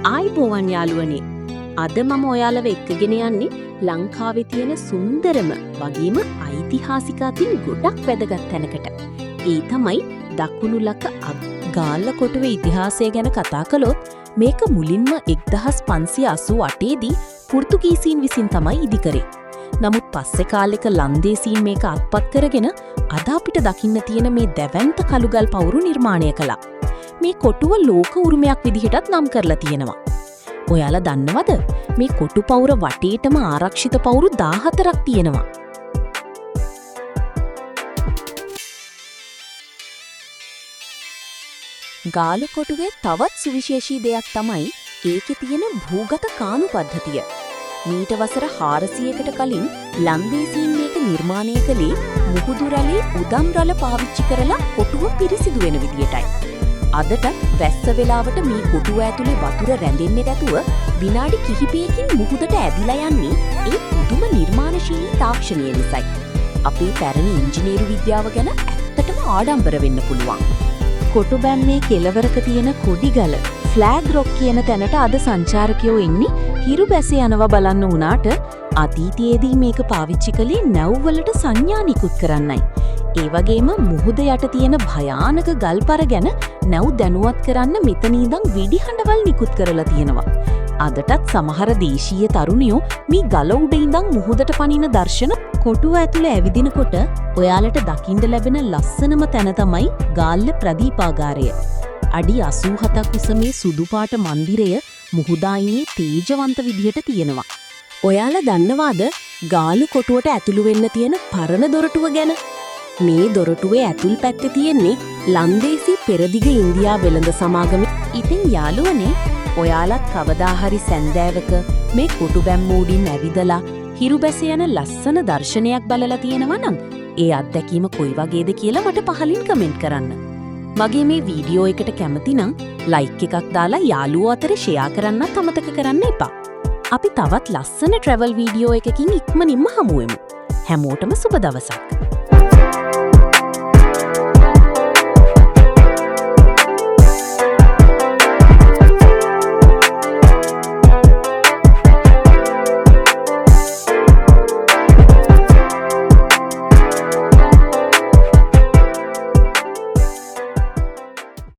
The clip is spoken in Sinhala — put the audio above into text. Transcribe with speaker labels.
Speaker 1: ආයිබෝවන් යාළුවනේ. අද මම ඔයාලව එක්කගෙන යන්නේ ලංකාවේ තියෙන සුන්දරම වගේම ඓතිහාසික අතින් ගොඩක් වැදගත් තැනකට. ඒ තමයි දකුණු ලක ගාල්ලකොටුවේ ඉතිහාසය ගැන කතා කළොත් මේක මුලින්ම 1588 දී පෘතුගීසීන් විසින් තමයි ඉදි කරේ. නමුත් පස්සේ කාලෙක ලන්දේසීන් මේක අත්පත් කරගෙන අද අපිට දකින්න තියෙන මේ දැවැන්ත කළුගල් පවුරු නිර්මාණය කළා. මේ කොටුව ලෝක උරුමයක් විදිහටත් නම් කරලා තියෙනවා. ඔයාලා දන්නවද මේ කොටු පවුර වටේටම ආරක්ෂිත පවුරු 14ක් තියෙනවා. ගාල්ලකොටුවේ තවත් සුවිශේෂී දෙයක් තමයි ඒකේ තියෙන භූගත කානු පද්ධතිය. මීට වසර 400කට කලින් ලන්දේසීන් මේක නිර්මාණය කළේ මුහුදු රැළේ උදම් රළ පාවිච්චි කරලා කොටුව පිරිසිදු වෙන විදියටයි. අදටත් වැස්ස වෙලාවට මේ කොටුව ඇතුලේ වතුර රැඳෙන්නේ නැතුව විනාඩි කිහිපයකින් මුහුදට ඇදිලා යන්නේ ඒ පුදුම නිර්මාණශීලී තාක්ෂණය නිසායි. අපේ පැරණි ඉංජිනේරු විද්‍යාව ගැන ඇත්තටම ආඩම්බර වෙන්න පුළුවන්. කොටුබැම්මේ කෙළවරක තියෙන කොඩිගල ෆ්ලෑග් රොක් කියන තැනට අද සංචාරකයෝ එන්නේ හිරු බැසේ යනවා බලන්න වුණාට අතීතයේදී මේක පාවිච්චි කළේ නැව්වලට සංඥා නිකුත් කරන්නයි. ඒ වගේම මුහුද යට තියෙන භයානක ගල්පර ගැන නැව් දැනුවත් කරන්න මෙතන ඉඳන් වෙඩිහඬවල් නිකුත් කරලා තියෙනවා. අදටත් සමහර දේශීය තරුණියෝ මේ ගල උඩ ඉඳන් මුහුදට පනින දර්ශන කොටුව ඇතුළේ ඇවිදිනකොට ඔයාලට දකින්න ලැබෙන ලස්සනම තැන තමයි ගාල්ල ප්‍රදීපාගාරය. අඩි 87ක් උස මේ සුදු පාට මන්දිරය මුහුදායිනේ තේජවන්ත විදිහට තියෙනවා. ඔයාලා දන්නවාද ගාලු කොටුවට ඇතුළු වෙන්න තියෙන පරණ දොරටුව ගැන? මේ දොරටුවේ ඇතුල් පැත්තේ තියෙන්නේ ලන්දේසී පෙරදිග ඉන්දියා වෙළඳ සමාගමේ. ඉතින් යාළුවනේ ඔයාලත් කවදා හරි සැන්දෑවක මේ කොටුබැම්ම උඩින් ඇවිදලා හිරු බැස යන ලස්සන දර්ශනයක් බලලා තියෙනවා නම් ඒ අත්දැකීම කොයි වගේද කියලා මට පහලින් කමෙන්ට් කරන්න. මගේ මේ වීඩියෝ එකට කැමති නම් ලයික් එකක් දාලා යාළුවෝ අතර ෂෙයා කරන්නත් අමතක කරන්න එපා. අපි තවත් ලස්සන ට්‍රැවල් වීඩියෝ එකකින් ඉක්මනින්ම හමු වෙමු. හැමෝටම සුබ දවසක්.